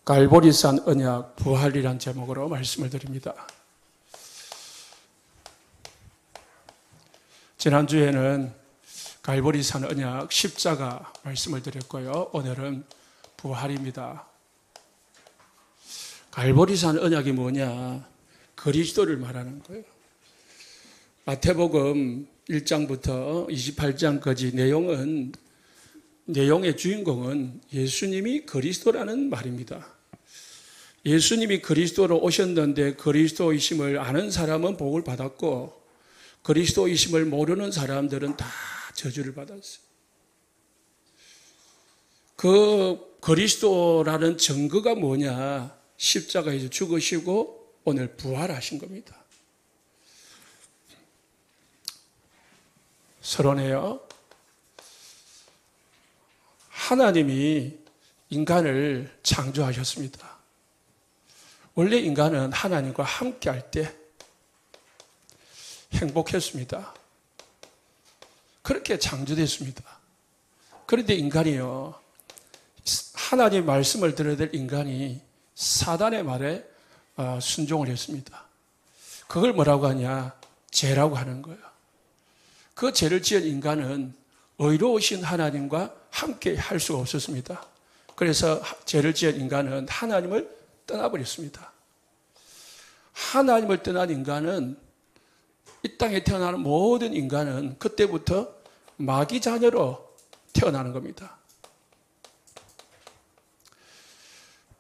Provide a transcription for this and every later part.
갈보리산 언약 부활이란 제목으로 말씀을 드립니다. 지난주에는 갈보리산 언약 십자가 말씀을 드렸고요. 오늘은 부활입니다. 갈보리산 언약이 뭐냐? 그리스도를 말하는 거예요. 마태복음 1장부터 28장까지 내용의 주인공은 예수님이 그리스도라는 말입니다. 예수님이 그리스도로 오셨는데 그리스도이심을 아는 사람은 복을 받았고 그리스도이심을 모르는 사람들은 다 저주를 받았어요. 그 그리스도라는 증거가 뭐냐? 십자가에서 죽으시고 오늘 부활하신 겁니다. 서론에요. 하나님이 인간을 창조하셨습니다. 원래 인간은 하나님과 함께 할 때 행복했습니다. 그렇게 창조됐습니다. 그런데 인간이요, 하나님 말씀을 들어야 될 인간이 사단의 말에 순종을 했습니다. 그걸 뭐라고 하냐? 죄라고 하는 거예요. 그 죄를 지은 인간은 의로우신 하나님과 함께 할 수가 없었습니다. 그래서 죄를 지은 인간은 하나님을 떠나버렸습니다. 하나님을 떠난 인간은, 이 땅에 태어나는 모든 인간은 그때부터 마귀 자녀로 태어나는 겁니다.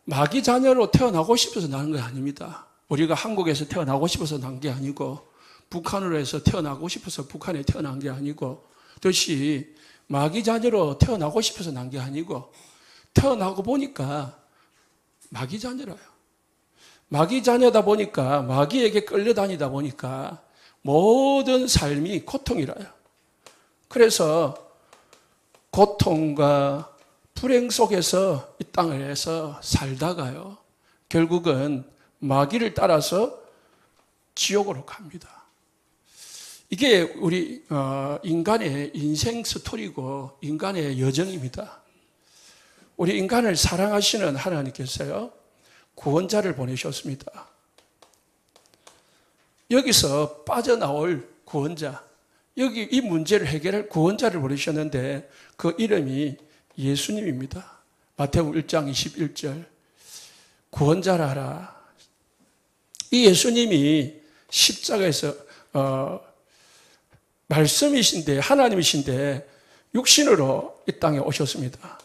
마귀 자녀로 태어나고 싶어서 나는 게 아닙니다. 우리가 한국에서 태어나고 싶어서 난 게 아니고 북한으로 해서 태어나고 싶어서 북한에 태어난 게 아니고 뜻이 마귀 자녀로 태어나고 싶어서 난 게 아니고 태어나고 보니까 마귀 자녀라요. 마귀 자녀다 보니까 마귀에게 끌려다니다 보니까 모든 삶이 고통이라요. 그래서 고통과 불행 속에서 이 땅에서 살다가요, 결국은 마귀를 따라서 지옥으로 갑니다. 이게 우리 인간의 인생 스토리고 인간의 여정입니다. 우리 인간을 사랑하시는 하나님께서요, 구원자를 보내셨습니다. 여기서 빠져나올 구원자, 여기 이 문제를 해결할 구원자를 보내셨는데 그 이름이 예수님입니다. 마태복음 1장 21절 구원자라 하라. 이 예수님이 십자가에서 말씀이신데, 하나님이신데 육신으로 이 땅에 오셨습니다.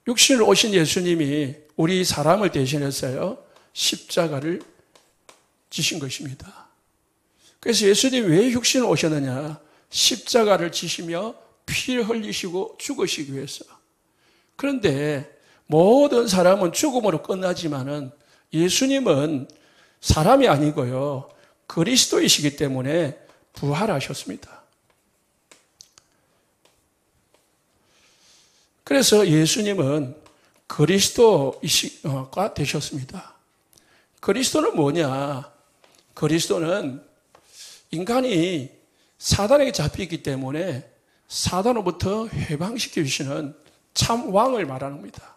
육신으로 오신 예수님이 우리 사람을 대신해서요, 십자가를 지신 것입니다. 그래서 예수님이 왜 육신으로 오셨느냐? 십자가를 지시며 피를 흘리시고 죽으시기 위해서. 그런데 모든 사람은 죽음으로 끝나지만은 예수님은 사람이 아니고요, 그리스도이시기 때문에 부활하셨습니다. 그래서 예수님은 그리스도가 되셨습니다. 그리스도는 뭐냐? 그리스도는 인간이 사단에게 잡히기 때문에 사단으로부터 해방시켜 주시는 참 왕을 말하는 겁니다.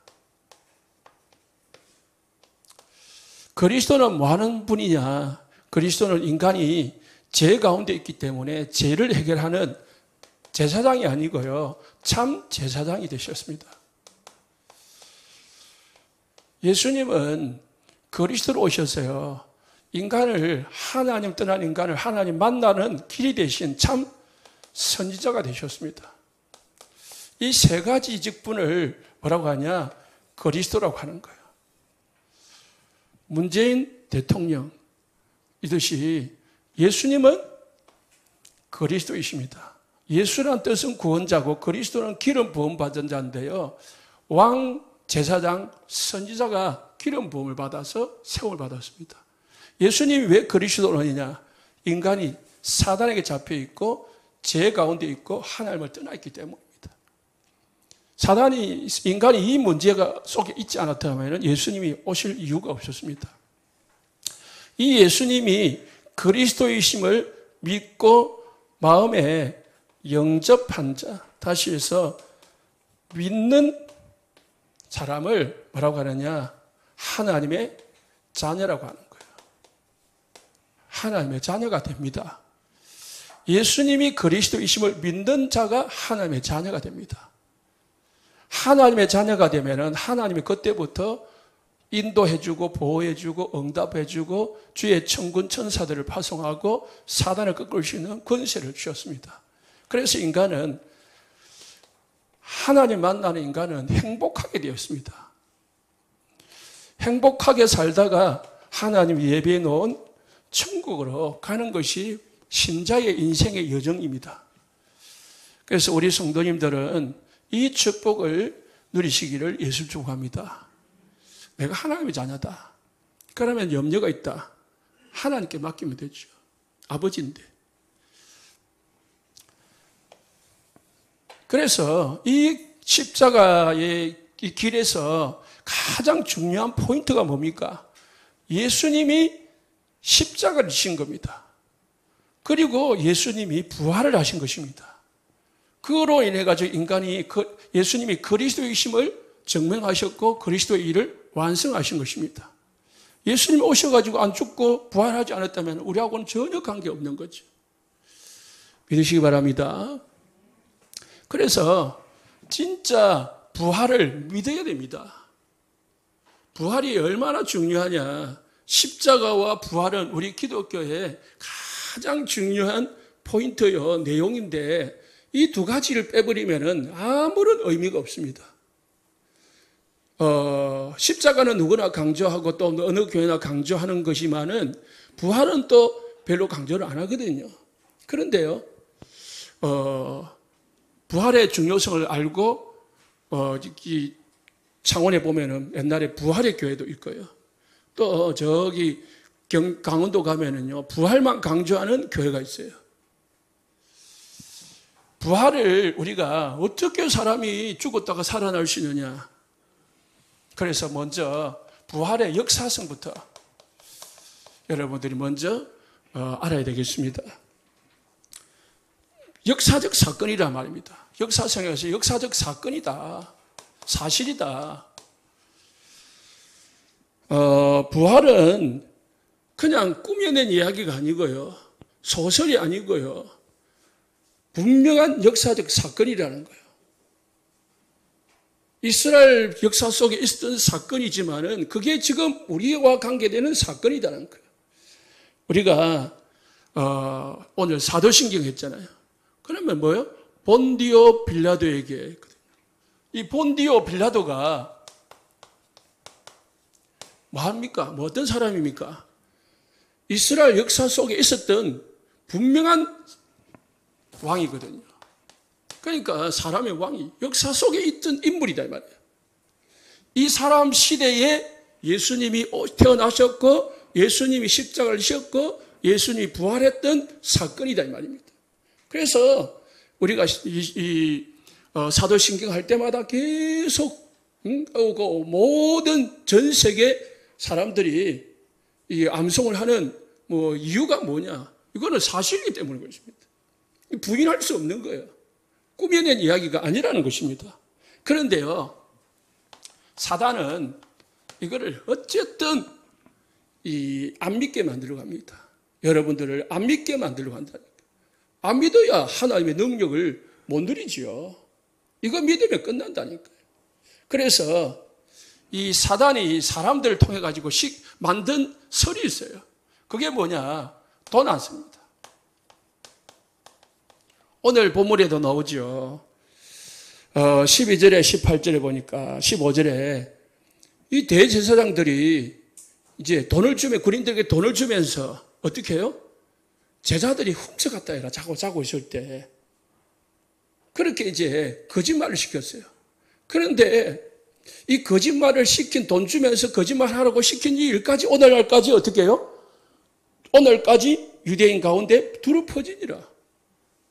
그리스도는 뭐 하는 분이냐? 그리스도는 인간이 죄 가운데 있기 때문에 죄를 해결하는 제사장이 아니고요, 참 제사장이 되셨습니다. 예수님은 그리스도로 오셔서요, 인간을, 하나님 떠난 인간을 하나님 만나는 길이 되신 참 선지자가 되셨습니다. 이 세 가지 직분을 뭐라고 하냐? 그리스도라고 하는 거예요. 문재인 대통령 이듯이 예수님은 그리스도이십니다. 예수란 뜻은 구원자고 그리스도는 기름 부음 받은 자인데요, 왕, 제사장, 선지자가 기름 부음을 받아서 세움을 받았습니다. 예수님이 왜 그리스도느냐? 인간이 사단에게 잡혀 있고 죄 가운데 있고 하나님을 떠나 있기 때문입니다. 인간이 이 문제가 속에 있지 않았다면 예수님이 오실 이유가 없었습니다. 이 예수님이 그리스도이심을 믿고 마음에 영접한 자, 다시 해서 믿는 사람을 뭐라고 하느냐? 하나님의 자녀라고 하는 거예요. 하나님의 자녀가 됩니다. 예수님이 그리스도이심을 믿는 자가 하나님의 자녀가 됩니다. 하나님의 자녀가 되면은 하나님이 그때부터 인도해주고 보호해주고 응답해주고 주의 천군 천사들을 파송하고 사단을 꺾을 수 있는 권세를 주셨습니다. 그래서 인간은 하나님 만나는 인간은 행복하게 되었습니다. 행복하게 살다가 하나님 예비해 놓은 천국으로 가는 것이 신자의 인생의 여정입니다. 그래서 우리 성도님들은 이 축복을 누리시기를 예수 축복합니다. 내가 하나님의 자녀다. 그러면 염려가 있다. 하나님께 맡기면 되죠. 아버지인데. 그래서 이 십자가의 이 길에서 가장 중요한 포인트가 뭡니까? 예수님이 십자가를 지신 겁니다. 그리고 예수님이 부활을 하신 것입니다. 그로 인해 가지고 인간이 예수님이 그리스도이심을 증명하셨고 그리스도의 일을 완성하신 것입니다. 예수님이 오셔가지고 안 죽고 부활하지 않았다면 우리하고는 전혀 관계없는 거죠. 믿으시기 바랍니다. 그래서 진짜 부활을 믿어야 됩니다. 부활이 얼마나 중요하냐. 십자가와 부활은 우리 기독교의 가장 중요한 포인트요, 내용인데 이 두 가지를 빼버리면 아무런 의미가 없습니다. 십자가는 누구나 강조하고 또 어느 교회나 강조하는 것이지만은 부활은 또 별로 강조를 안 하거든요. 그런데요, 부활의 중요성을 알고, 이 창원에 보면은 옛날에 부활의 교회도 있고요. 또 저기 강원도 가면은요, 부활만 강조하는 교회가 있어요. 부활을 우리가 어떻게 사람이 죽었다가 살아날 수 있느냐. 그래서 먼저 부활의 역사성부터 여러분들이 먼저 알아야 되겠습니다. 역사적 사건이란 말입니다. 역사성에서 역사적 사건이다. 사실이다. 부활은 그냥 꾸며낸 이야기가 아니고요. 소설이 아니고요. 분명한 역사적 사건이라는 거예요. 이스라엘 역사 속에 있었던 사건이지만은 그게 지금 우리와 관계되는 사건이라는 거예요. 우리가 오늘 사도신경 했잖아요. 그러면 뭐예요? 본디오 빌라도에게 했거든요. 이 본디오 빌라도가 뭐합니까? 뭐 어떤 사람입니까? 이스라엘 역사 속에 있었던 분명한 왕이거든요. 그러니까 사람의 왕이 역사 속에 있던 인물이다 이 말이에요. 이 사람 시대에 예수님이 태어나셨고 예수님이 십자가를 지셨고 예수님이 부활했던 사건이다 이 말입니다. 그래서 우리가 사도신경 할 때마다 계속 모든 전 세계 사람들이 이 암송을 하는 뭐 이유가 뭐냐? 이거는 사실이기 때문인 것입니다. 부인할 수 없는 거예요. 꾸며낸 이야기가 아니라는 것입니다. 그런데요, 사단은 이거를 어쨌든 안 믿게 만들려고 합니다. 여러분들을 안 믿게 만들려고 한다니까. 안 믿어야 하나님의 능력을 못 누리지요. 이거 믿으면 끝난다니까요. 그래서 이 사단이 사람들을 통해 가지고 만든 설이 있어요. 그게 뭐냐? 돈 안 씁니다. 오늘 본문에도 나오죠. 12절에 18절에 보니까 15절에 이 대제사장들이 이제 군인들에게 돈을 주면서 어떻게 해요? 제자들이 훔쳐갔다 해라. 자고 있을 때. 그렇게 이제 거짓말을 시켰어요. 그런데 이 거짓말을 시킨 돈 주면서 거짓말하라고 시킨 이 일까지 오늘날까지 어떻게 해요? 오늘까지 유대인 가운데 두루 퍼지니라.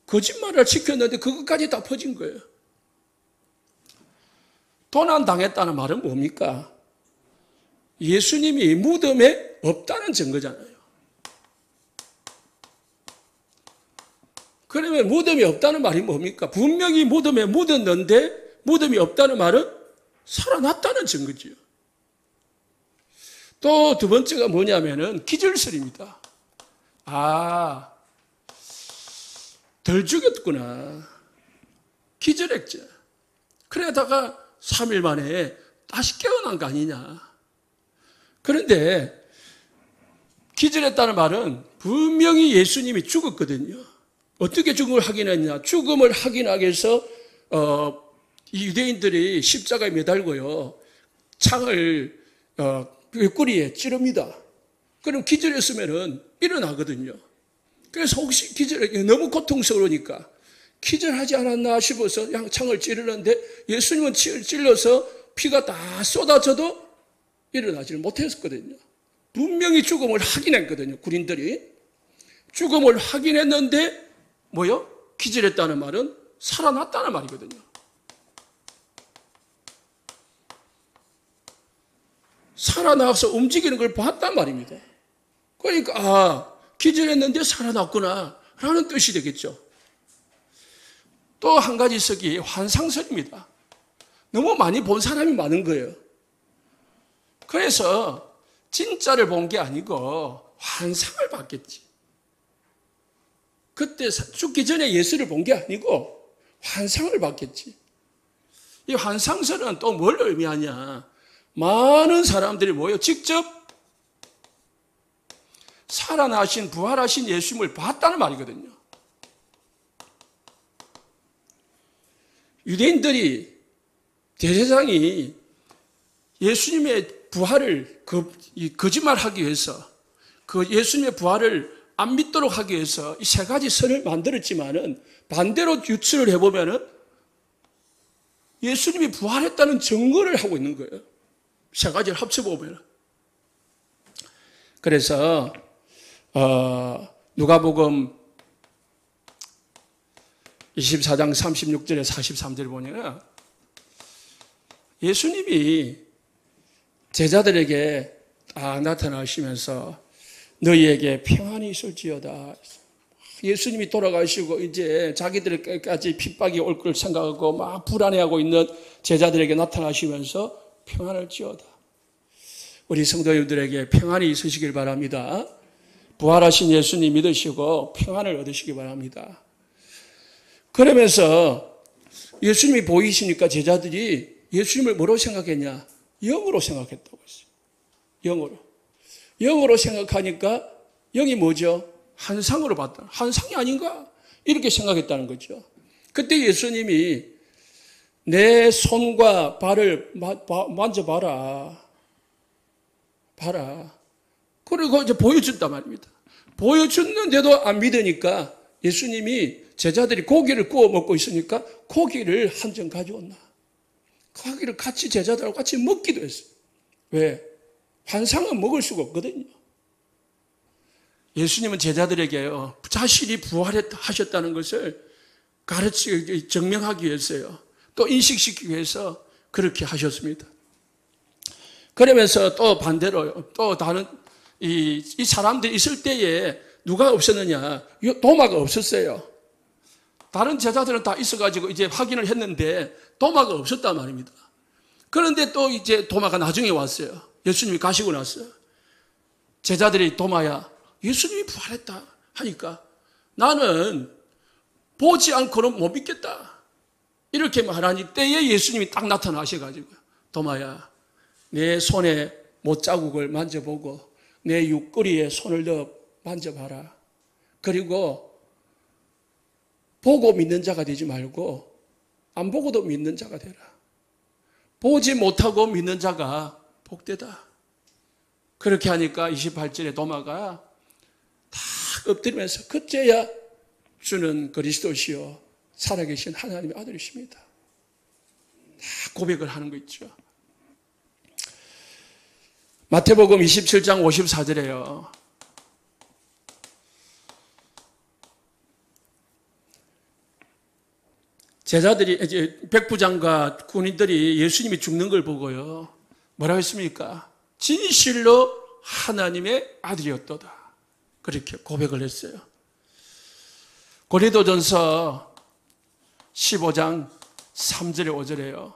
거짓말을 시켰는데 그것까지 다 퍼진 거예요. 도난 당했다는 말은 뭡니까? 예수님이 무덤에 없다는 증거잖아요. 그러면 무덤이 없다는 말이 뭡니까? 분명히 무덤에 묻었는데 무덤이 없다는 말은 살아났다는 증거지요. 또 두 번째가 뭐냐면은 기절설입니다. 아, 덜 죽였구나. 기절했죠. 그러다가 3일 만에 다시 깨어난 거 아니냐. 그런데 기절했다는 말은 분명히 예수님이 죽었거든요. 어떻게 죽음을 확인했냐. 죽음을 확인하기 위해서 이 유대인들이 십자가에 매달고요. 창을 옆구리에 찌릅니다. 그럼 기절했으면 일어나거든요. 그래서 혹시 너무 고통스러우니까 기절하지 않았나 싶어서 창을 찌르는데 예수님은 찔러서 피가 다 쏟아져도 일어나지를 못했거든요. 분명히 죽음을 확인했거든요. 군인들이. 죽음을 확인했는데 뭐요? 기절했다는 말은 살아났다는 말이거든요. 살아나서 움직이는 걸 봤단 말입니다. 그러니까 기절했는데 살아났구나 라는 뜻이 되겠죠. 또 한 가지 석이 환상설입니다. 너무 많이 본 사람이 많은 거예요. 그래서 진짜를 본 게 아니고 환상을 봤겠지. 그때 죽기 전에 예수를 본 게 아니고 환상을 봤겠지. 이 환상설은 또 뭘 의미하냐. 많은 사람들이 모여 직접 살아나신 부활하신 예수님을 봤다는 말이거든요. 유대인들이 대제사장이 예수님의 부활을 거짓말하기 위해서 그 예수님의 부활을 안 믿도록 하기 위해서 이 세 가지 선을 만들었지만은 반대로 유추를 해보면은 예수님이 부활했다는 증거를 하고 있는 거예요. 세 가지를 합쳐보면. 그래서 누가복음 24장 36절에 43절을 보면 예수님이 제자들에게 딱 나타나시면서 너희에게 평안이 있을지어다. 예수님이 돌아가시고 이제 자기들까지 핍박이 올 걸 생각하고 막 불안해하고 있는 제자들에게 나타나시면서 평안을 지어다. 우리 성도님들에게 평안이 있으시길 바랍니다. 부활하신 예수님 믿으시고 평안을 얻으시기 바랍니다. 그러면서 예수님이 보이시니까 제자들이 예수님을 뭐로 생각했냐? 영으로 생각했다고 했어요. 영으로. 영으로 생각하니까 영이 뭐죠? 환상으로 봤다. 환상이 아닌가? 이렇게 생각했다는 거죠. 그때 예수님이 내 손과 발을 만져봐라. 봐라. 그리고 이제 보여준단 말입니다. 보여줬는데도 안 믿으니까 예수님이 제자들이 고기를 구워 먹고 있으니까 고기를 한 점 가져온다. 고기를 같이 제자들하고 같이 먹기도 했어요. 왜? 환상은 먹을 수가 없거든요. 예수님은 제자들에게요, 자신이 부활하셨다는 것을 증명하기 위해서요, 또 인식시키기 위해서 그렇게 하셨습니다. 그러면서 또 반대로 또 다른 이 사람들이 있을 때에 누가 없었느냐? 도마가 없었어요. 다른 제자들은 다 있어가지고 이제 확인을 했는데 도마가 없었단 말입니다. 그런데 또 이제 도마가 나중에 왔어요. 예수님이 가시고 났어요. 제자들이 도마야, 예수님이 부활했다 하니까 나는 보지 않고는 못 믿겠다. 이렇게 말하니 때에 예수님이 딱 나타나셔가지고 도마야, 내 손에 못자국을 만져보고 내 옆구리에 손을 넣어 만져봐라. 그리고 보고 믿는 자가 되지 말고 안 보고도 믿는 자가 되라. 보지 못하고 믿는 자가 복되다. 그렇게 하니까 28절에 도마가 다 엎드리면서 그때야 주는 그리스도시요 살아계신 하나님의 아들이십니다. 다 고백을 하는 거 있죠. 마태복음 27장 54절에요. 제자들이, 이제 백부장과 군인들이 예수님이 죽는 걸 보고요, 뭐라고 했습니까? 진실로 하나님의 아들이었도다. 그렇게 고백을 했어요. 고린도전서 15장 3절에 5절에요.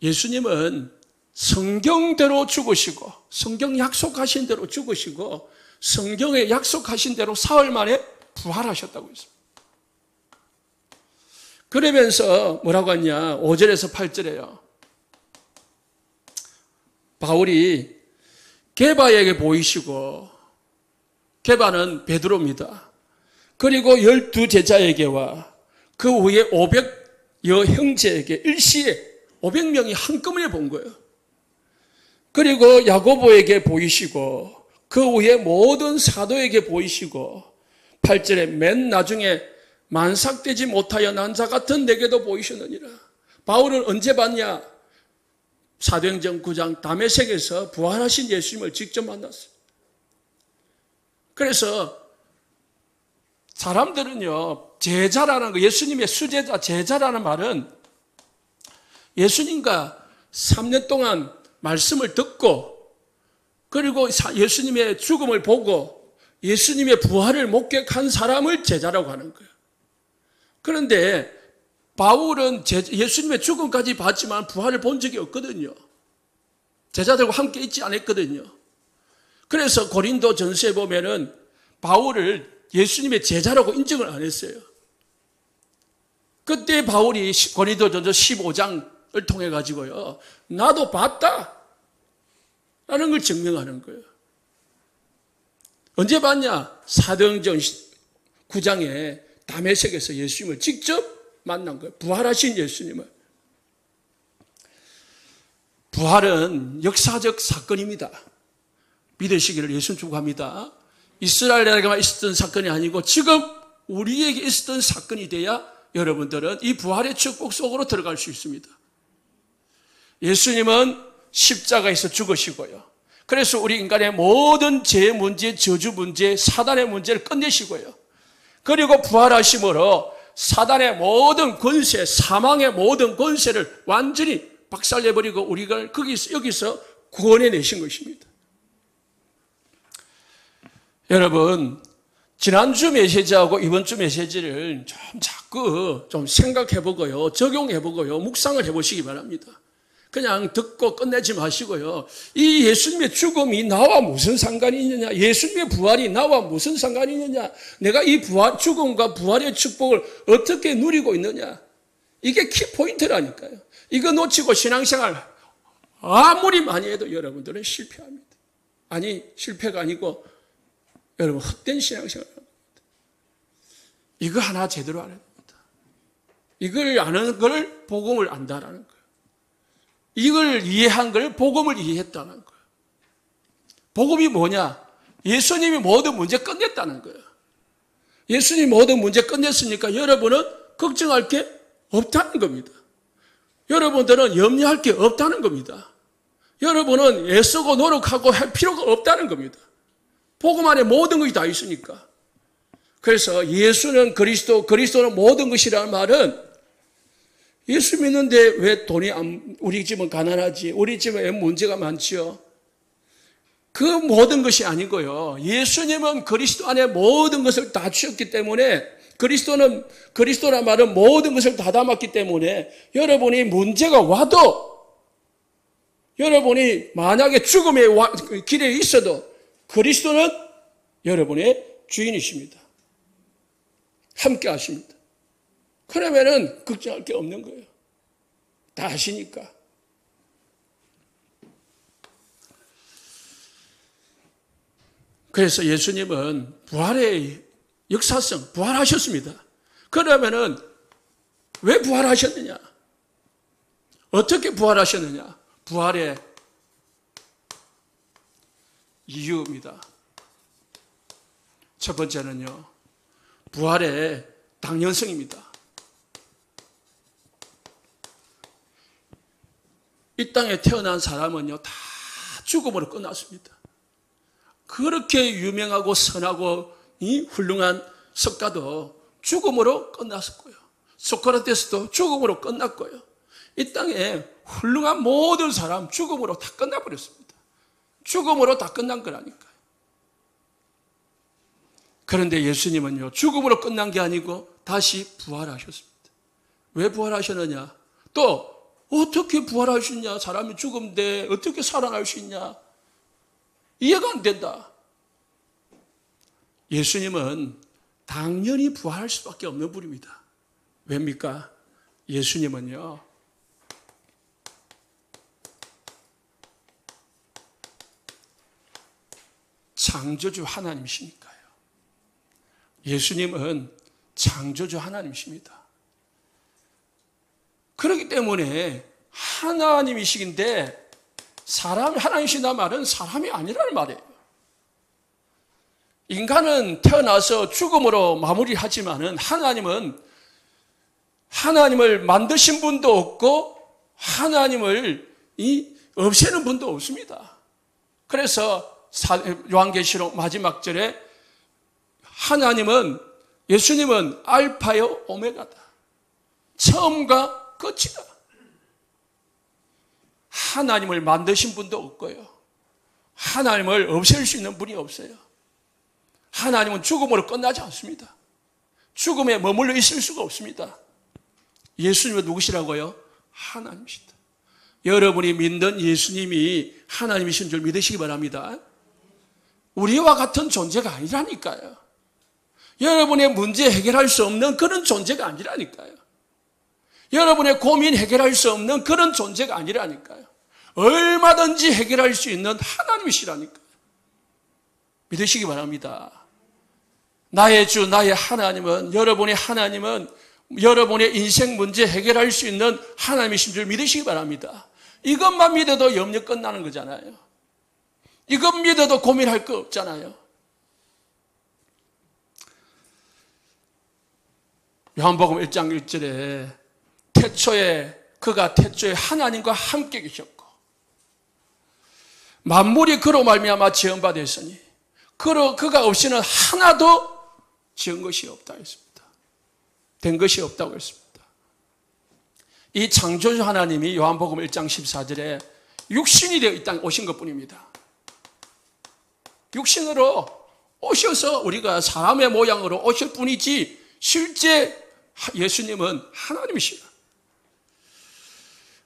예수님은 성경대로 죽으시고 성경 약속하신 대로 죽으시고 성경에 약속하신 대로 사흘 만에 부활하셨다고 했습니다. 그러면서 뭐라고 하냐? 5절에서 8절에요. 바울이 게바에게 보이시고, 게바는 베드로입니다. 그리고 12 제자에게와 그 후에 500여 형제에게 일시에 500명이 한꺼번에 본 거예요. 그리고 야고보에게 보이시고 그 후에 모든 사도에게 보이시고 8절에 맨 나중에 만삭되지 못하여 난 자 같은 내게도 보이셨느니라. 바울은 언제 봤냐? 사도행전 9장 다메섹에서 부활하신 예수님을 직접 만났어요. 그래서 사람들은요, 제자라는 거, 예수님의 수제자, 제자라는 말은 예수님과 3년 동안 말씀을 듣고 그리고 예수님의 죽음을 보고 예수님의 부활을 목격한 사람을 제자라고 하는 거예요. 그런데 바울은 예수님의 죽음까지 봤지만 부활을 본 적이 없거든요. 제자들과 함께 있지 않았거든요. 그래서 고린도 전서에 보면은 바울을 예수님의 제자라고 인정을 안 했어요. 그때 바울이 고린도 전서 15장을 통해 가지고요, 나도 봤다 라는 걸 증명하는 거예요. 언제 봤냐? 사도행전 9장에 다메섹에서 예수님을 직접 만난 거예요. 부활하신 예수님을. 부활은 역사적 사건입니다. 믿으시기를 예수님 축복합니다. 이스라엘에게만 있었던 사건이 아니고 지금 우리에게 있었던 사건이 돼야 여러분들은 이 부활의 축복 속으로 들어갈 수 있습니다. 예수님은 십자가에서 죽으시고요. 그래서 우리 인간의 모든 죄 문제, 저주 문제, 사단의 문제를 끝내시고요. 그리고 부활하심으로 사단의 모든 권세, 사망의 모든 권세를 완전히 박살내버리고 우리가 여기서 구원해내신 것입니다. 여러분, 지난주 메시지하고 이번주 메시지를 자꾸 생각해보고요, 적용해보고요, 묵상을 해보시기 바랍니다. 그냥 듣고 끝내지 마시고요. 이 예수님의 죽음이 나와 무슨 상관이 있느냐? 예수님의 부활이 나와 무슨 상관이 있느냐? 내가 이 죽음과 부활의 축복을 어떻게 누리고 있느냐? 이게 키포인트라니까요. 이거 놓치고 신앙생활 아무리 많이 해도 여러분들은 실패합니다. 아니, 실패가 아니고 여러분 헛된 신앙생활을 합니다. 이거 하나 제대로 알아야 됩니다. 이걸 아는 걸 복음을 안다라는 거예요. 이걸 이해한 걸 복음을 이해했다는 거예요. 복음이 뭐냐? 예수님이 모든 문제 끝냈다는 거예요. 예수님이 모든 문제 끝냈으니까 여러분은 걱정할 게 없다는 겁니다. 여러분들은 염려할 게 없다는 겁니다. 여러분은 애쓰고 노력하고 할 필요가 없다는 겁니다. 복음 안에 모든 것이 다 있으니까. 그래서 예수는 그리스도, 그리스도는 모든 것이라는 말은 예수 믿는데 왜 우리 집은 가난하지? 우리 집은 왜 문제가 많지요? 그 모든 것이 아니고요. 예수님은 그리스도 안에 모든 것을 다 주셨기 때문에 그리스도란 말은 모든 것을 다 담았기 때문에 여러분이 문제가 와도 여러분이 만약에 죽음의 길에 있어도 그리스도는 여러분의 주인이십니다. 함께 하십니다. 그러면은 걱정할 게 없는 거예요. 다 하시니까. 그래서 예수님은 부활의 역사성, 부활하셨습니다. 그러면은 왜 부활하셨느냐? 어떻게 부활하셨느냐? 부활의 이유입니다. 첫 번째는요, 부활의 당연성입니다. 이 땅에 태어난 사람은요, 다 죽음으로 끝났습니다. 그렇게 유명하고 선하고 훌륭한 석가도 죽음으로 끝났었고요. 소크라테스도 죽음으로 끝났고요. 이 땅에 훌륭한 모든 사람 죽음으로 다 끝나버렸습니다. 죽음으로 다 끝난 거라니까요. 그런데 예수님은요, 죽음으로 끝난 게 아니고 다시 부활하셨습니다. 왜 부활하셨느냐? 또 어떻게 부활할 수 있냐? 사람이 죽은데 어떻게 살아날 수 있냐? 이해가 안 된다. 예수님은 당연히 부활할 수밖에 없는 분입니다. 왜입니까? 예수님은요, 창조주 하나님이시니까요. 예수님은 창조주 하나님이십니다. 그렇기 때문에 하나님이시긴데 사람이 하나님이시다 말은 사람이 아니라는 말이에요. 인간은 태어나서 죽음으로 마무리하지만은 하나님을 만드신 분도 없고 하나님을 없애는 분도 없습니다. 그래서 요한계시록 마지막 절에 예수님은 알파요 오메가다. 처음과 끝이다. 하나님을 만드신 분도 없고요. 하나님을 없앨 수 있는 분이 없어요. 하나님은 죽음으로 끝나지 않습니다. 죽음에 머물러 있을 수가 없습니다. 예수님은 누구시라고요? 하나님이시다. 여러분이 믿는 예수님이 하나님이신 줄 믿으시기 바랍니다. 우리와 같은 존재가 아니라니까요. 여러분의 문제 해결할 수 없는 그런 존재가 아니라니까요. 여러분의 고민 해결할 수 없는 그런 존재가 아니라니까요. 얼마든지 해결할 수 있는 하나님이시라니까요. 믿으시기 바랍니다. 나의 주, 나의 하나님은, 여러분의 인생 문제 해결할 수 있는 하나님이신 줄 믿으시기 바랍니다. 이것만 믿어도 염려 끝나는 거잖아요. 이것 믿어도 고민할 거 없잖아요. 요한복음 1장 1절에 그가 태초에 하나님과 함께 계셨고 만물이 그로 말미암아 지은 바 되었으니 그가 없이는 하나도 지은 것이 없다 했습니다. 된 것이 없다고 했습니다. 이 창조주 하나님이 요한복음 1장 14절에 육신이 되어 이 땅에 오신 것뿐입니다. 육신으로 오셔서 우리가 사람의 모양으로 오실 뿐이지 실제 예수님은 하나님이시다.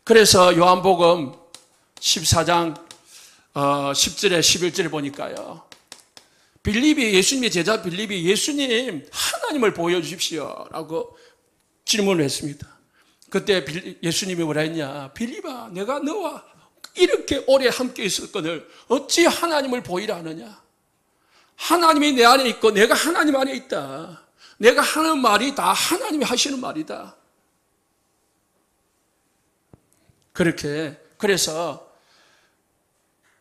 그래서 요한복음 14장 10절에 11절에 보니까요. 예수님의 제자 빌립이 예수님 하나님을 보여주십시오 라고 질문을 했습니다. 그때 예수님이 뭐라 했냐? 빌립아, 내가 너와 이렇게 오래 함께 있었거늘 어찌 하나님을 보이라 하느냐? 하나님이 내 안에 있고 내가 하나님 안에 있다. 내가 하는 말이 다 하나님이 하시는 말이다. 그래서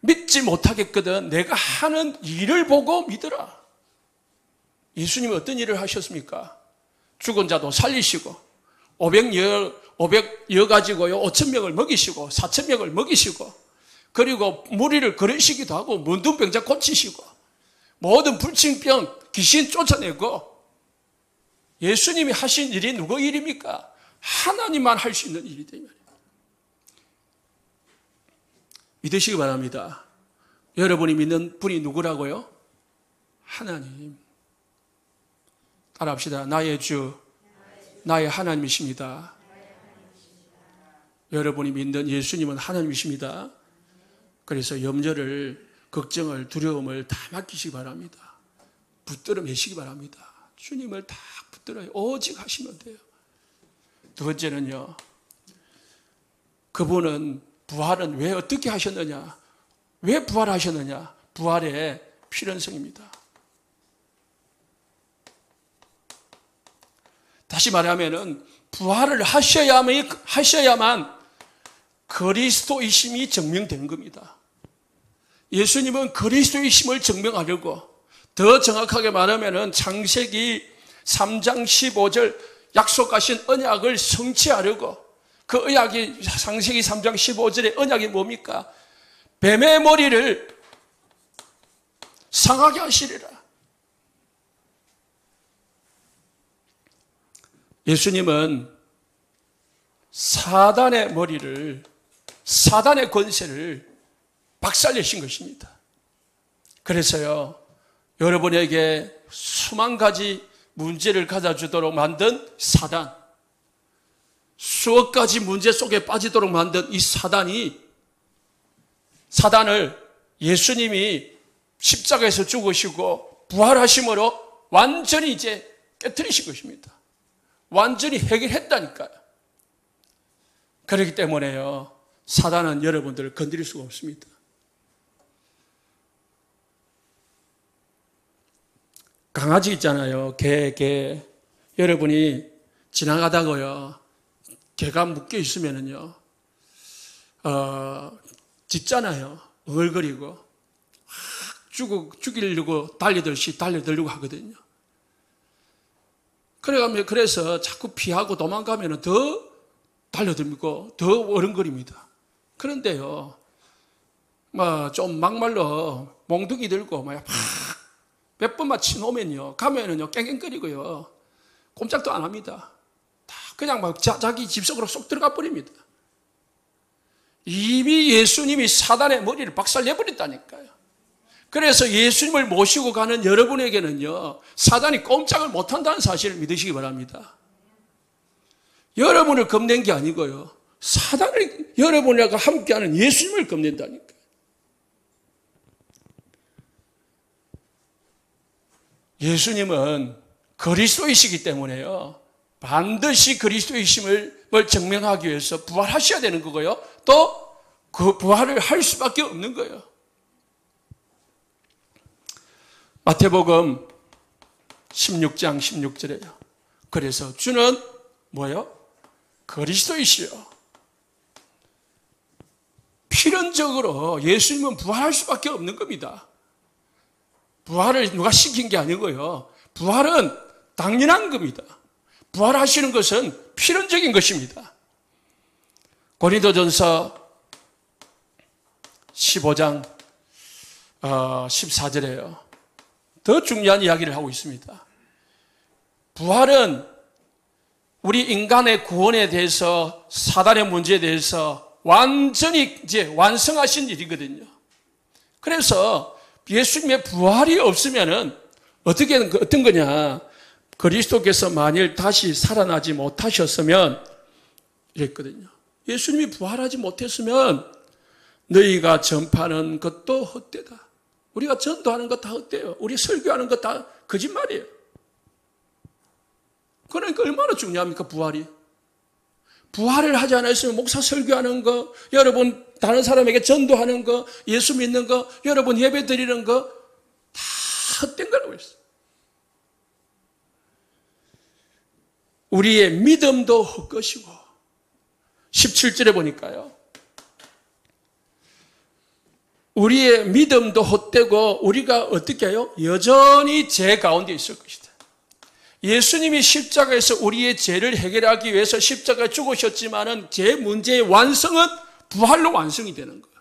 믿지 못하겠거든 내가 하는 일을 보고 믿으라. 예수님은 어떤 일을 하셨습니까? 죽은 자도 살리시고 500여 가지고요 5,000명을 먹이시고 4,000명을 먹이시고 그리고 무리를 걸으시기도 하고 문둥병자 고치시고 모든 불치병 귀신 쫓아내고 예수님이 하신 일이 누구 일입니까? 하나님만 할 수 있는 일이다. 믿으시기 바랍니다. 여러분이 믿는 분이 누구라고요? 하나님. 따라합시다. 나의 주, 나의 하나님이십니다. 여러분이 믿는 예수님은 하나님이십니다. 그래서 염려를, 걱정을, 두려움을 다 맡기시기 바랍니다. 붙들어 매시기 바랍니다. 주님을 다 붙들어요. 오직 하시면 돼요. 두 번째는요. 그분은 부활은 왜 어떻게 하셨느냐? 왜 부활하셨느냐? 부활의 필연성입니다. 다시 말하면은 부활을 하셔야만 그리스도이심이 증명된 겁니다. 예수님은 그리스도이심을 증명하려고 더 정확하게 말하면은 창세기 3장 15절 약속하신 언약을 성취하려고 그 언약이 창세기 3장 15절의 언약이 뭡니까? 뱀의 머리를 상하게 하시리라. 예수님은 사단의 권세를 박살내신 것입니다. 그래서요, 여러분에게 수만 가지 문제를 가져주도록 만든 사단, 수억 가지 문제 속에 빠지도록 만든 이 사단을 예수님이 십자가에서 죽으시고 부활하심으로 완전히 이제 깨트리신 것입니다. 완전히 해결했다니까요. 그렇기 때문에요, 사단은 여러분들을 건드릴 수가 없습니다. 강아지 있잖아요. 개. 여러분이 지나가다가요, 개가 묶여 있으면은요, 짖잖아요. 얼거리고. 죽이려고 달려들려고 하거든요. 그래서 자꾸 피하고 도망가면 더 달려들고 더 어른거립니다. 그런데요, 좀 막말로 몽둥이 들고 몇 번만 치놓으면요, 가면은요, 깽깽거리고요, 꼼짝도 안 합니다. 다 그냥 자기 집 속으로 쏙 들어가 버립니다. 이미 예수님이 사단의 머리를 박살내버렸다니까요. 그래서 예수님을 모시고 가는 여러분에게는요, 사단이 꼼짝을 못한다는 사실을 믿으시기 바랍니다. 여러분을 겁낸 게 아니고요, 사단을 여러분과 함께하는 예수님을 겁낸다니까요. 예수님은 그리스도이시기 때문에요, 반드시 그리스도이심을 증명하기 위해서 부활하셔야 되는 거고요, 또 그 부활을 할 수밖에 없는 거예요. 마태복음 16장 16절에요. 그래서 주는 뭐예요? 그리스도이시요. 필연적으로 예수님은 부활할 수밖에 없는 겁니다. 부활을 누가 시킨 게 아니고요, 부활은 당연한 겁니다. 부활하시는 것은 필연적인 것입니다. 고린도전서 15장 14절에요. 더 중요한 이야기를 하고 있습니다. 부활은 우리 인간의 구원에 대해서, 사단의 문제에 대해서 완전히 이제 완성하신 일이거든요. 그래서 예수님의 부활이 없으면은 어떤 거냐? 그리스도께서 만일 다시 살아나지 못하셨으면 이랬거든요. 예수님이 부활하지 못했으면 너희가 전파하는 것도 헛되다. 우리가 전도하는 것 다 헛되요. 우리 설교하는 것 다 거짓말이에요. 그러니까 얼마나 중요합니까, 부활이? 부활을 하지 않았으면 목사 설교하는 거, 여러분 다른 사람에게 전도하는 거, 예수 믿는 거, 여러분 예배 드리는 거 다 헛된 거라고 했어요. 우리의 믿음도 헛것이고, 17절에 보니까요, 우리의 믿음도 헛되고 우리가 어떻게 해요? 여전히 죄 가운데 있을 것이다. 예수님이 십자가에서 우리의 죄를 해결하기 위해서 십자가에 죽으셨지만은 죄 문제의 완성은 부활로 완성이 되는 거예요.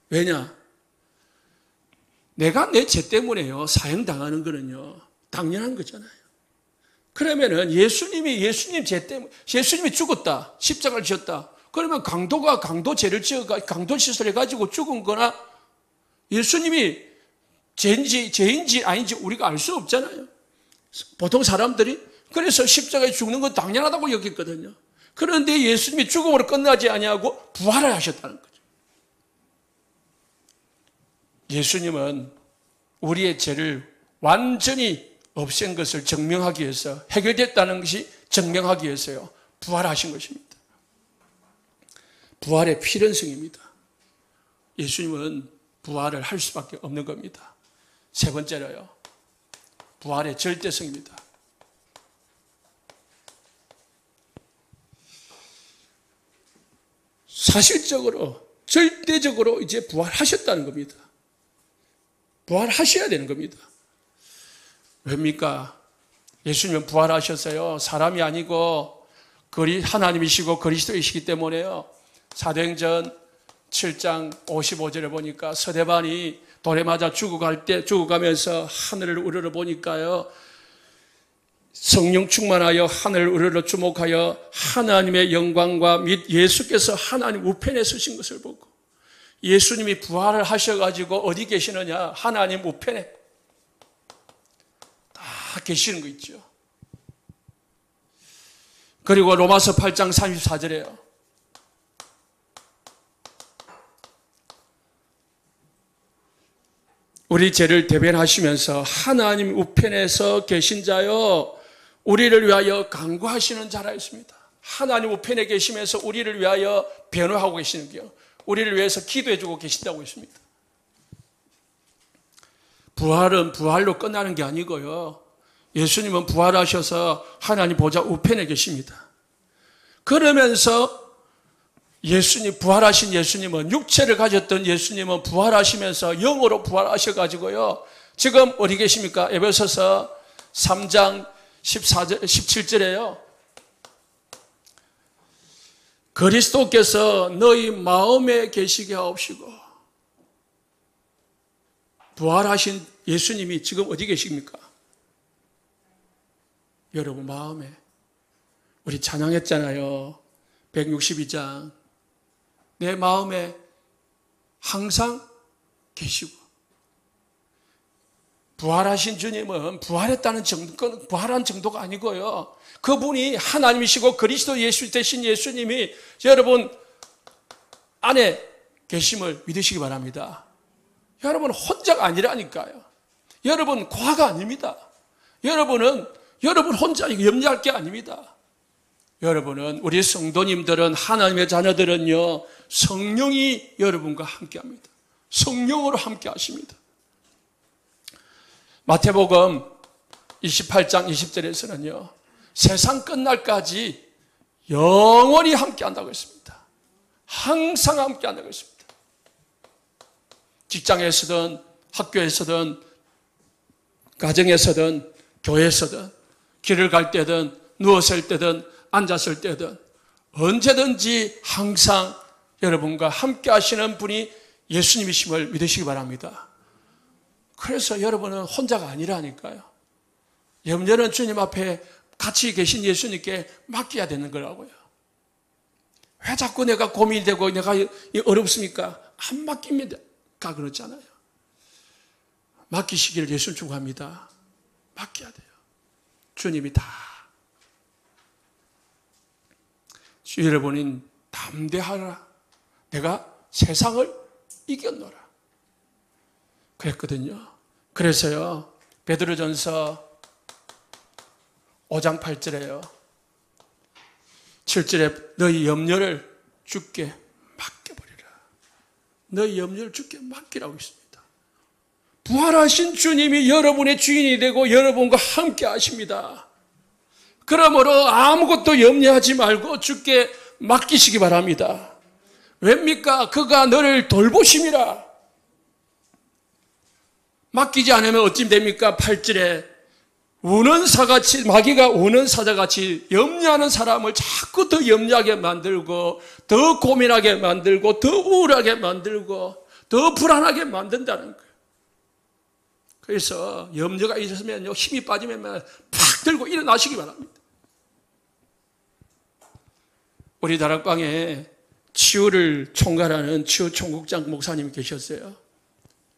왜냐? 내가 내 죄 때문에요, 사형당하는 거는요, 당연한 거잖아요. 그러면은 예수님 죄 때문에, 예수님이 죽었다, 십자가를 지었다. 그러면 강도 죄를 강도 시설해 가지고 죽은 거나 예수님이 죄인지 아닌지 우리가 알 수 없잖아요. 보통 사람들이 그래서 십자가에 죽는 건 당연하다고 여겼거든요. 그런데 예수님이 죽음으로 끝나지 아니하고 부활을 하셨다는 거죠. 예수님은 우리의 죄를 완전히 없앤 것을 증명하기 위해서, 해결됐다는 것이 증명하기 위해서요, 부활하신 것입니다. 부활의 필연성입니다. 예수님은 부활을 할 수밖에 없는 겁니다. 세 번째로요, 부활의 절대성입니다. 사실적으로, 절대적으로 이제 부활하셨다는 겁니다. 부활하셔야 되는 겁니다. 왜입니까? 예수님은 부활하셨어요. 사람이 아니고 하나님이시고 그리스도이시기 때문에요. 사도행전 7장 55절에 보니까 서대반이 돌에 맞아 죽어가면서 하늘을 우러러 보니까요, 성령 충만하여 하늘을 우러러 주목하여 하나님의 영광과 및 예수께서 하나님 우편에 서신 것을 보고, 예수님이 부활을 하셔가지고 어디 계시느냐? 하나님 우편에 다 계시는 거 있죠. 그리고 로마서 8장 34절에요. 우리 죄를 대변하시면서 하나님 우편에서 계신 자여 우리를 위하여 간구하시는 자라 했습니다. 하나님 우편에 계시면서 우리를 위하여 변호하고 계시는 게요. 우리를 위해서 기도해주고 계신다고 했습니다. 부활은 부활로 끝나는 게 아니고요. 예수님은 부활하셔서 하나님 보좌 우편에 계십니다. 그러면서 부활하신 예수님은, 육체를 가졌던 예수님은 부활하시면서 영으로 부활하셔가지고요. 지금 어디 계십니까? 에베소서 3장 17절에요. 그리스도께서 너희 마음에 계시게 하옵시고, 부활하신 예수님이 지금 어디 계십니까? 여러분 마음에. 우리 찬양했잖아요. 162장. 내 마음에 항상 계시고. 부활하신 주님은 부활했다는 정도, 부활한 정도가 아니고요. 그분이 하나님이시고 그리스도 예수 되신 예수님이 여러분 안에 계심을 믿으시기 바랍니다. 여러분 혼자가 아니라니까요. 여러분 과가 아닙니다. 여러분 혼자 염려할 게 아닙니다. 여러분은, 우리 성도님들은, 하나님의 자녀들은요, 성령이 여러분과 함께 합니다. 성령으로 함께 하십니다. 마태복음 28장 20절에서는요, 세상 끝날까지 영원히 함께 한다고 했습니다. 항상 함께 한다고 했습니다. 직장에서든, 학교에서든, 가정에서든, 교회에서든, 길을 갈 때든, 누웠을 때든, 앉았을 때든 언제든지 항상 여러분과 함께 하시는 분이 예수님이심을 믿으시기 바랍니다. 그래서 여러분은 혼자가 아니라니까요. 염려는 주님 앞에 같이 계신 예수님께 맡겨야 되는 거라고요. 왜 자꾸 내가 고민이 되고 내가 어렵습니까? 안 맡깁니다. 그렇잖아요. 맡기시기를 예수님 축복합니다. 맡겨야 돼요. 주님이 다. 여러분은 담대하라. 내가 세상을 이겼노라. 그랬거든요. 그래서요, 베드로전서 5장 8절에요. 7절에 너희 염려를 주께 맡겨버리라. 너희 염려를 주께 맡기라고 있습니다. 부활하신 주님이 여러분의 주인이 되고 여러분과 함께 하십니다. 그러므로 아무것도 염려하지 말고 주께 맡기시기 바랍니다. 왜입니까? 그가 너를 돌보심이라. 맡기지 않으면 어찌 됩니까? 8절에 우는 사같이, 마귀가 우는 사자같이 염려하는 사람을 자꾸 더 염려하게 만들고, 더 고민하게 만들고, 더 우울하게 만들고, 더 불안하게 만든다는 거예요. 그래서 염려가 있으면 힘이 빠지면 팍 들고 일어나시기 바랍니다. 우리 다락방에 치유를 총괄하는 치유 총국장 목사님이 계셨어요.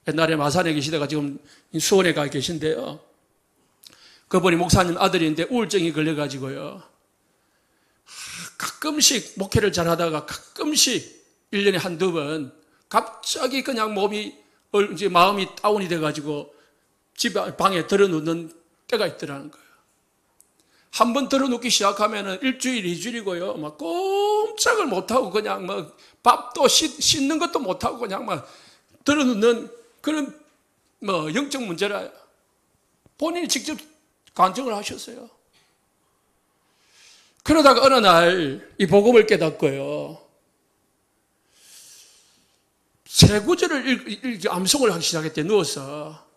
옛날에 마산에 계시다가 지금 수원에 가 계신데요. 그분이 목사님 아들인데 우울증이 걸려가지고요. 가끔씩 목회를 잘하다가 가끔씩 1년에 한두 번 갑자기 그냥 마음이 다운이 돼가지고 집 방에 들어눕는 때가 있더라는 거예요. 한 번 들어눕기 시작하면은 일주일, 2주일이고요. 막 꼼짝을 못하고 그냥 밥도 씻는 것도 못하고 그냥 들어눕는 그런 영적 문제라. 본인이 직접 간증을 하셨어요. 그러다가 어느 날 이 복음을 깨닫고요. 세 구절을 암송을 하기 시작했대, 누워서.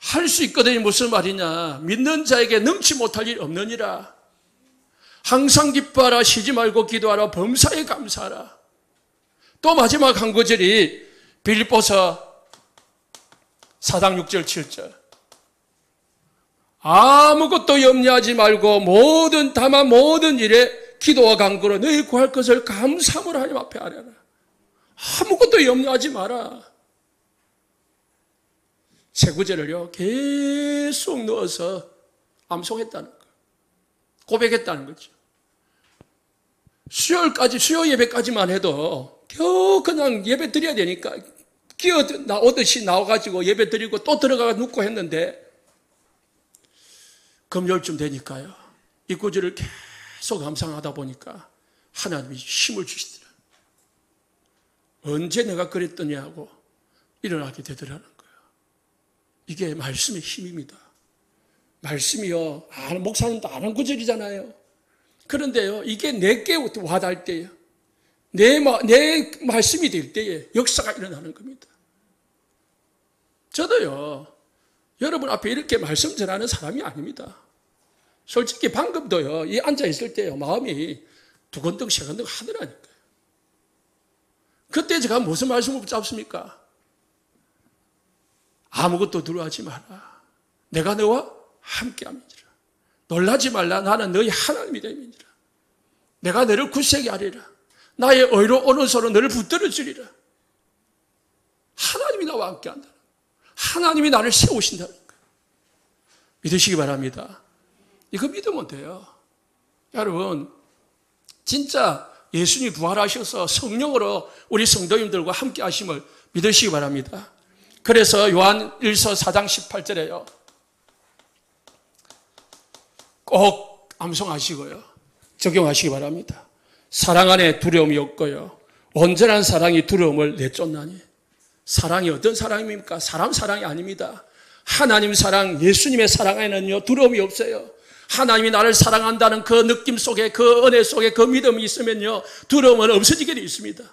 할 수 있거든요. 무슨 말이냐. 믿는 자에게 능치 못할 일 없느니라. 항상 기뻐하라. 쉬지 말고 기도하라. 범사에 감사하라. 또 마지막 한 구절이 빌립보서 4장 6절 7절. 아무것도 염려하지 말고 다만 모든 일에 기도와 간구로 너희 구할 것을 감사함으로 하나님 앞에 아뢰라. 아무것도 염려하지 마라. 세 구절을요 계속 넣어서 암송했다는 거, 고백했다는 거죠. 수요일까지, 수요 예배까지만 해도 겨우 그냥 예배 드려야 되니까 기어 나오듯이 나와가지고 예배 드리고 또 들어가 눕고 했는데 금요일쯤 되니까요. 이 구절을 계속 감상하다 보니까 하나님이 힘을 주시더라. 언제 내가 그랬더니 하고 일어나게 되더라는 거예요. 이게 말씀의 힘입니다. 말씀이요. 목사님도 아는 구절이잖아요. 그런데요, 이게 내게 와닿을 때요. 내 말씀이 될 때에 역사가 일어나는 겁니다. 저도요, 여러분 앞에 이렇게 말씀 전하는 사람이 아닙니다. 솔직히 방금도요, 이 앉아있을 때요, 마음이 두근덕, 세근덕 하더라니까요. 그때 제가 무슨 말씀을 붙잡습니까? 아무것도 두려워하지 마라. 내가 너와 함께 함이니라. 놀라지 말라. 나는 너희 하나님이 됨이니라. 내가 너를 굳세게 하리라. 나의 의로 오른손으로 너를 붙들어 주리라. 하나님이 나와 함께 한다. 하나님이 나를 세우신다는 거예요. 믿으시기 바랍니다. 이거 믿으면 돼요. 여러분, 진짜 예수님이 부활하셔서 성령으로 우리 성도님들과 함께 하심을 믿으시기 바랍니다. 그래서 요한 1서 4장 18절에요. 꼭 암송하시고요. 적용하시기 바랍니다. 사랑 안에 두려움이 없고요. 온전한 사랑이 두려움을 내쫓나니. 사랑이 어떤 사랑입니까? 사람 사랑이 아닙니다. 하나님 사랑, 예수님의 사랑에는요, 두려움이 없어요. 하나님이 나를 사랑한다는 그 느낌 속에, 그 은혜 속에 그 믿음이 있으면요, 두려움은 없어지게 되어 있습니다.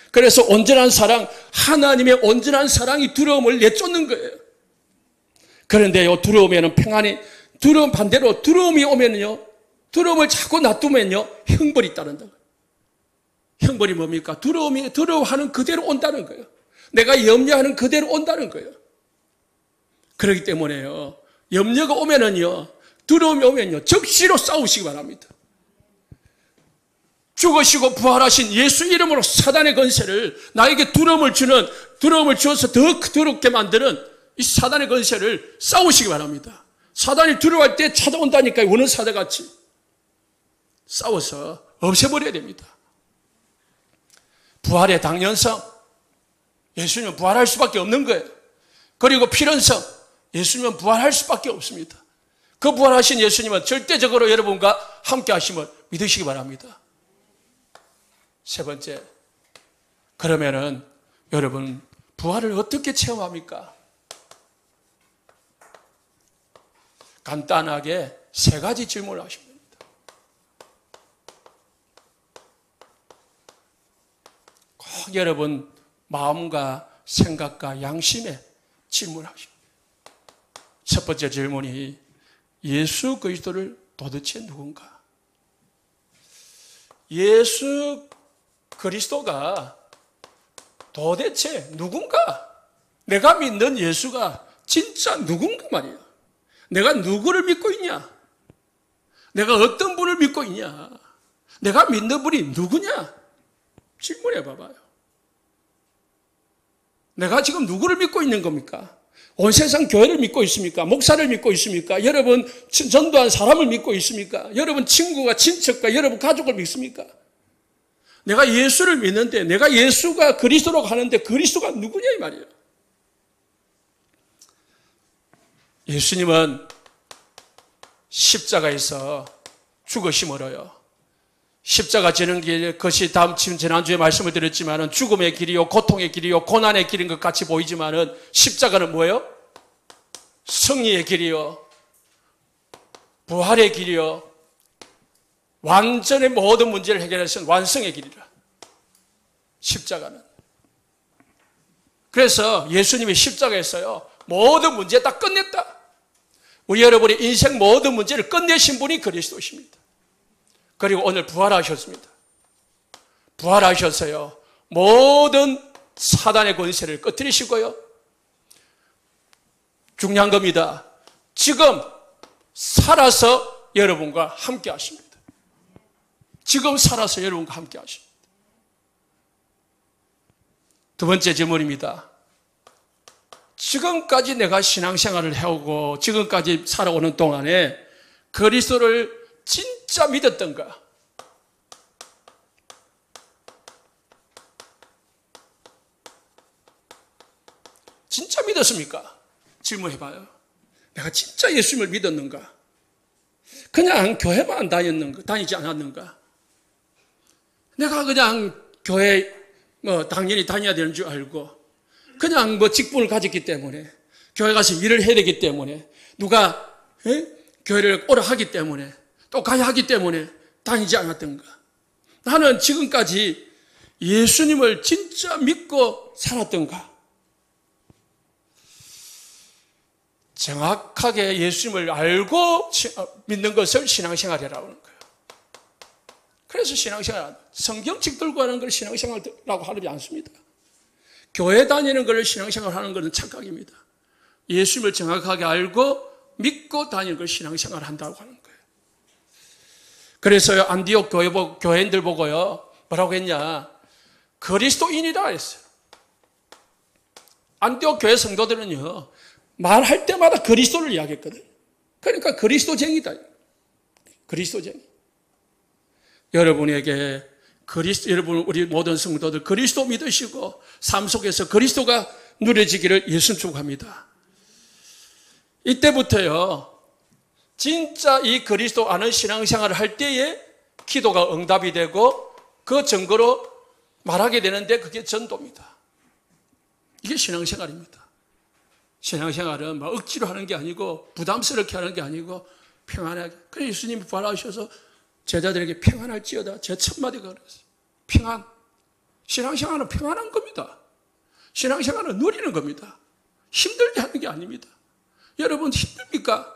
그래서 온전한 사랑, 하나님의 온전한 사랑이 두려움을 내쫓는 거예요. 그런데요, 두려움에는 평안이, 두려움 반대로 두려움이 오면요, 두려움을 자꾸 놔두면요, 형벌이 따른다. 형벌이 뭡니까? 두려움이 두려워하는 그대로 온다는 거예요. 내가 염려하는 그대로 온다는 거예요. 그렇기 때문에요, 염려가 오면은요, 두려움이 오면요, 적시로 싸우시기 바랍니다. 죽으시고 부활하신 예수 이름으로 사단의 권세를, 나에게 두려움을 주어서 더 더럽게 만드는 이 사단의 권세를 싸우시기 바랍니다. 사단이 두려워할 때 찾아온다니까요. 원한 사대같이 싸워서 없애버려야 됩니다. 부활의 당연성, 예수님은 부활할 수밖에 없는 거예요. 그리고 필연성, 예수님은 부활할 수밖에 없습니다. 그 부활하신 예수님은 절대적으로 여러분과 함께 하심을 믿으시기 바랍니다. 세 번째, 그러면은 여러분 부활을 어떻게 체험합니까? 간단하게 세 가지 질문을 하시면 됩니다. 꼭 여러분 마음과 생각과 양심에 질문하십니다. 첫 번째 질문이 예수 그리스도를 도대체 누군가? 예수 그리스도가 도대체 누군가? 내가 믿는 예수가 진짜 누군가 말이야. 내가 누구를 믿고 있냐? 내가 어떤 분을 믿고 있냐? 내가 믿는 분이 누구냐? 질문해 봐봐요. 내가 지금 누구를 믿고 있는 겁니까? 온 세상 교회를 믿고 있습니까? 목사를 믿고 있습니까? 여러분 전도한 사람을 믿고 있습니까? 여러분 친구가 친척과 여러분 가족을 믿습니까? 내가 예수를 믿는데, 내가 예수가 그리스도로 가는데 그리스도가 누구냐 이 말이에요. 예수님은 십자가에서 죽으심으로요, 십자가 지는 길, 그것이 지난주에 말씀을 드렸지만은 죽음의 길이요, 고통의 길이요, 고난의 길인 것 같이 보이지만은 십자가는 뭐예요? 승리의 길이요, 부활의 길이요, 완전히 모든 문제를 해결해서 완성의 길이라. 십자가는. 그래서 예수님이 십자가에서요, 모든 문제 다 끝냈다. 우리 여러분의 인생 모든 문제를 끝내신 분이 그리스도십니다. 그리고 오늘 부활하셨습니다. 부활하셔서요, 모든 사단의 권세를 꺼뜨리시고요, 중요한 겁니다. 지금 살아서 여러분과 함께 하십니다. 지금 살아서 여러분과 함께 하십니다. 두 번째 질문입니다. 지금까지 내가 신앙생활을 해오고 지금까지 살아오는 동안에 그리스도를 진짜 믿었던가? 진짜 믿었습니까? 질문해봐요. 내가 진짜 예수님을 믿었는가? 그냥 교회만 다니지 않았는가? 내가 그냥 교회 당연히 다녀야 되는 줄 알고 그냥 직분을 가졌기 때문에 교회 가서 일을 해야 되기 때문에 누가 교회를 오라 하기 때문에 또 가야 하기 때문에 다니지 않았던가? 나는 지금까지 예수님을 진짜 믿고 살았던가? 정확하게 예수님을 알고 믿는 것을 신앙생활이라고 하는 거예요. 그래서 신앙생활, 성경책 들고 하는 걸 신앙생활이라고 하지 않습니다. 교회 다니는 걸 신앙생활 하는 것은 착각입니다. 예수님을 정확하게 알고 믿고 다니는 걸 신앙생활 한다고 하는 거예요. 그래서요, 안디옥 교회인들 보고요, 뭐라고 했냐? 그리스도인이라 했어요. 안디옥 교회 성도들은요, 말할 때마다 그리스도를 이야기했거든요. 그러니까 그리스도쟁이다. 그리스도쟁이. 여러분에게 여러분 우리 모든 성도들 그리스도 믿으시고 삶 속에서 그리스도가 누려지기를 예수 축복합니다. 이때부터요, 진짜 이 그리스도 아는 신앙생활을 할 때에 기도가 응답이 되고 그 증거로 말하게 되는데 그게 전도입니다. 이게 신앙생활입니다. 신앙생활은 막 억지로 하는 게 아니고 부담스럽게 하는 게 아니고 평안하게. 그래서 예수님이 부활하셔서 제자들에게 평안할지어다. 제 첫 마디가 그랬어요. 평안. 신앙생활은 평안한 겁니다. 신앙생활은 누리는 겁니다. 힘들게 하는 게 아닙니다. 여러분 힘듭니까?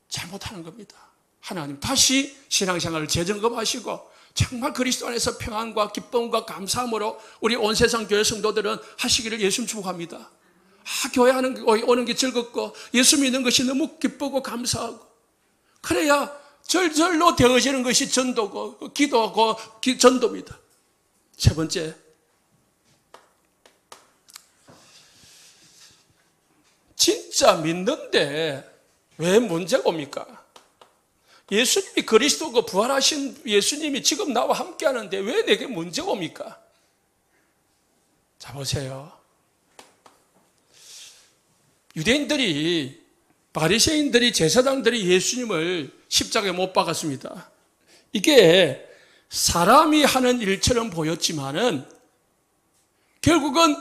잘못하는 겁니다. 하나님 다시 신앙생활을 재점검하시고 정말 그리스도 안에서 평안과 기쁨과 감사함으로 우리 온 세상 교회 성도들은 하시기를 예수님 축복합니다. 교회 오는 게 즐겁고 예수 믿는 것이 너무 기쁘고 감사하고 그래야 절절로 되어지는 것이 전도고 기도고 전도입니다. 세 번째, 진짜 믿는데 왜 문제가 옵니까? 예수님이 그리스도고 부활하신 예수님이 지금 나와 함께 하는데 왜 내게 문제가 옵니까? 자, 보세요. 유대인들이, 바리새인들이, 제사장들이 예수님을 십자가에 못 박았습니다. 이게 사람이 하는 일처럼 보였지만은 결국은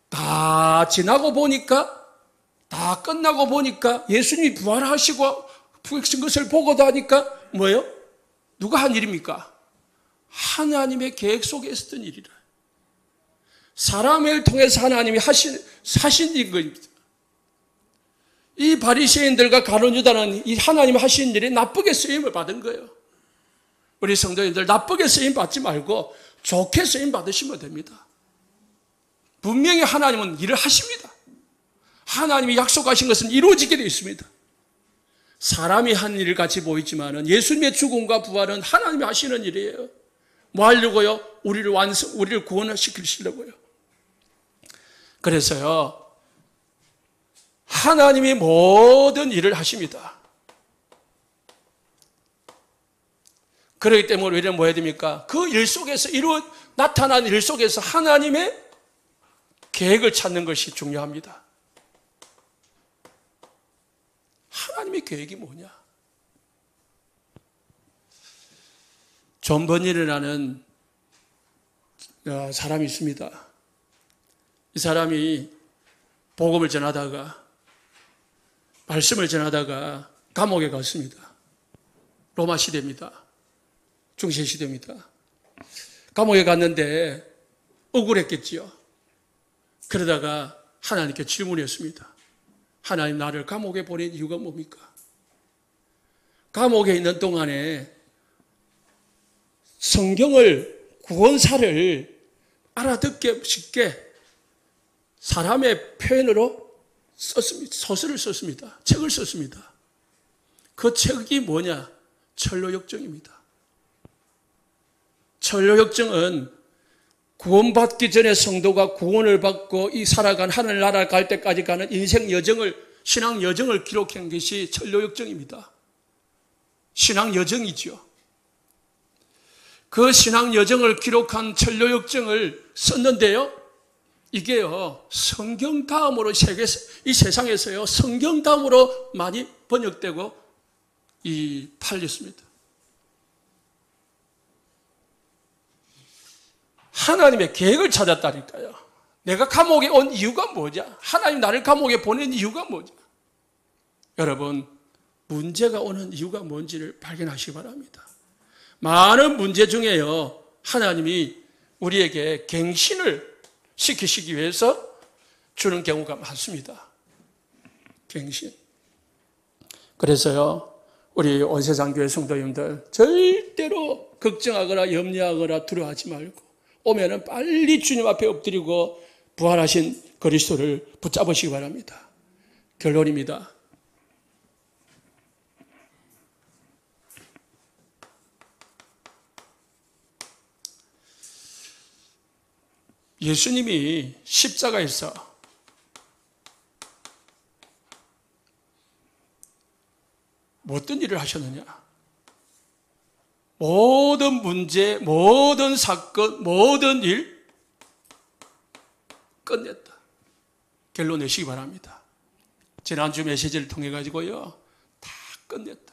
다 지나고 보니까, 다 끝나고 보니까 예수님이 부활하시고 부활하신 것을 보고 나니까 뭐예요? 누가 한 일입니까? 하나님의 계획 속에 있었던 일이라. 사람을 통해서 하나님이 하신 일인 겁니다. 이 바리새인들과 가룟유다는 이 하나님이 하신 일이 나쁘게 쓰임을 받은 거예요. 우리 성도님들 나쁘게 쓰임 받지 말고 좋게 쓰임 받으시면 됩니다. 분명히 하나님은 일을 하십니다. 하나님이 약속하신 것은 이루어지게 되어 있습니다. 사람이 한 일 같이 보이지만은 예수님의 죽음과 부활은 하나님이 하시는 일이에요. 뭐 하려고요? 우리를 구원시키시려고요. 그래서요, 하나님이 모든 일을 하십니다. 그렇기 때문에 우리는 뭐 해야 됩니까? 그 일 속에서 나타난 일 속에서 하나님의 계획을 찾는 것이 중요합니다. 하나님의 계획이 뭐냐? 존 버닐이라는 사람이 있습니다. 이 사람이 복음을 전하다가, 말씀을 전하다가 감옥에 갔습니다. 로마 시대입니다. 중세 시대입니다. 감옥에 갔는데 억울했겠지요. 그러다가 하나님께 질문했습니다. 하나님, 나를 감옥에 보낸 이유가 뭡니까? 감옥에 있는 동안에 성경을, 구원사를 알아듣게 쉽게 사람의 표현으로 썼습니다. 소설을 썼습니다. 책을 썼습니다. 그 책이 뭐냐? 천로역정입니다. 천로역정은 구원받기 전에 성도가 구원을 받고 이 살아간 하늘나라 갈 때까지 가는 인생 여정을, 신앙 여정을 기록한 것이 천로역정입니다. 신앙 여정이죠. 그 신앙 여정을 기록한 천로역정을 썼는데요, 이게요, 성경 다음으로 이 세상에서요, 성경 다음으로 많이 번역되고 팔렸습니다. 하나님의 계획을 찾았다니까요. 내가 감옥에 온 이유가 뭐냐? 하나님 나를 감옥에 보낸 이유가 뭐냐? 여러분, 문제가 오는 이유가 뭔지를 발견하시기 바랍니다. 많은 문제 중에요, 하나님이 우리에게 갱신을 시키시기 위해서 주는 경우가 많습니다. 갱신. 그래서요, 우리 온세상교회 성도님들 절대로 걱정하거나 염려하거나 두려워하지 말고 오면은 빨리 주님 앞에 엎드리고 부활하신 그리스도를 붙잡으시기 바랍니다. 결론입니다. 예수님이 십자가에서 어떤 일을 하셨느냐? 모든 문제, 모든 사건, 모든 일 끝냈다. 결론 내시기 바랍니다. 지난주 메시지를 통해 가지고요, 다 끝냈다.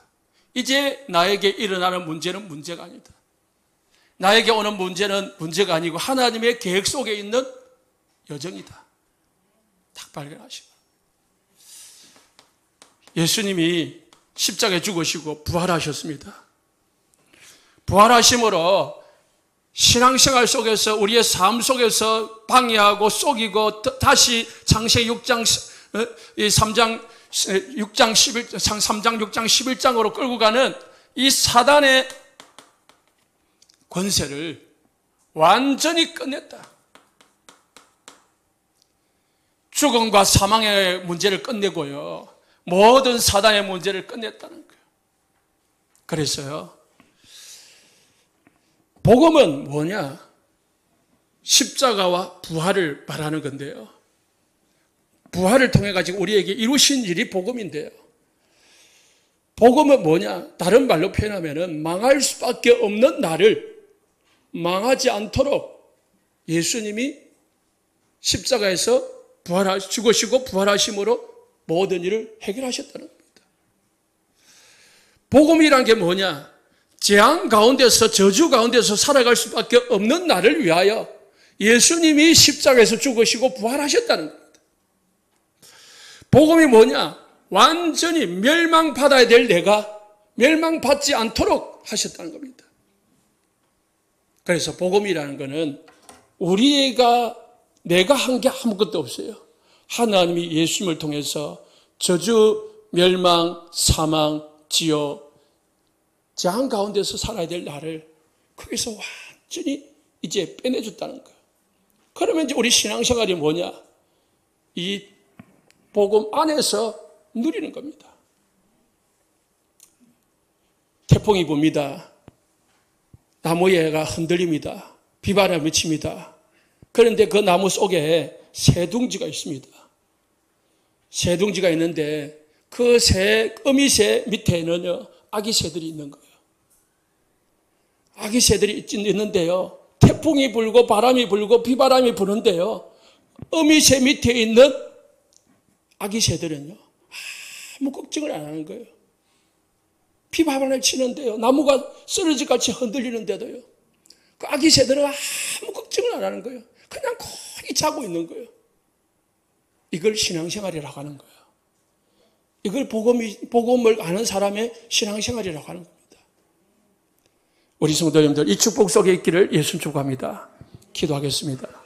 이제 나에게 일어나는 문제는 문제가 아니다. 나에게 오는 문제는 문제가 아니고 하나님의 계획 속에 있는 여정이다. 딱 발견하시고, 예수님이 십자가에 죽으시고 부활하셨습니다. 부활하심으로 신앙생활 속에서, 우리의 삶 속에서 방해하고 속이고 다시 창세기 6장 6장 11장으로 끌고 가는 이 사단의 권세를 완전히 끝냈다. 죽음과 사망의 문제를 끝내고요, 모든 사단의 문제를 끝냈다는 거예요. 그래서요, 복음은 뭐냐? 십자가와 부활을 말하는 건데요, 부활을 통해 가지고 우리에게 이루신 일이 복음인데요, 복음은 뭐냐? 다른 말로 표현하면 망할 수밖에 없는 나를 망하지 않도록 예수님이 십자가에서 죽으시고 부활하심으로 모든 일을 해결하셨다는 겁니다. 복음이란 게 뭐냐? 재앙 가운데서, 저주 가운데서 살아갈 수밖에 없는 나를 위하여 예수님이 십자가에서 죽으시고 부활하셨다는 겁니다. 복음이 뭐냐? 완전히 멸망받아야 될 내가 멸망받지 않도록 하셨다는 겁니다. 그래서 복음이라는 것은 내가 한 게 아무것도 없어요. 하나님이 예수님을 통해서 저주, 멸망, 사망, 지옥, 재앙 가운데서 살아야 될 나를 거기서 완전히 이제 빼내줬다는 거예요. 그러면 이제 우리 신앙생활이 뭐냐? 이 복음 안에서 누리는 겁니다. 태풍이 붑니다. 나무에가 흔들립니다. 비바람이 칩니다. 그런데 그 나무 속에 새둥지가 있습니다. 새둥지가 있는데 그 어미새 밑에는요, 아기 새들이 있는 거예요. 아기 새들이 있는데요, 태풍이 불고 바람이 불고 비바람이 부는데요, 어미새 밑에 있는 아기 새들은요, 아무 걱정을 안 하는 거예요. 비바람을 치는데요, 나무가 쓰러질같이 흔들리는데도요, 그 아기 새들은 아무 걱정을 안 하는 거예요. 그냥 거기 자고 있는 거예요. 이걸 신앙생활이라고 하는 거예요. 이걸 복음을 아는 사람의 신앙생활이라고 하는 겁니다. 우리 성도님들, 이 축복 속에 있기를 예수 축복합니다. 기도하겠습니다.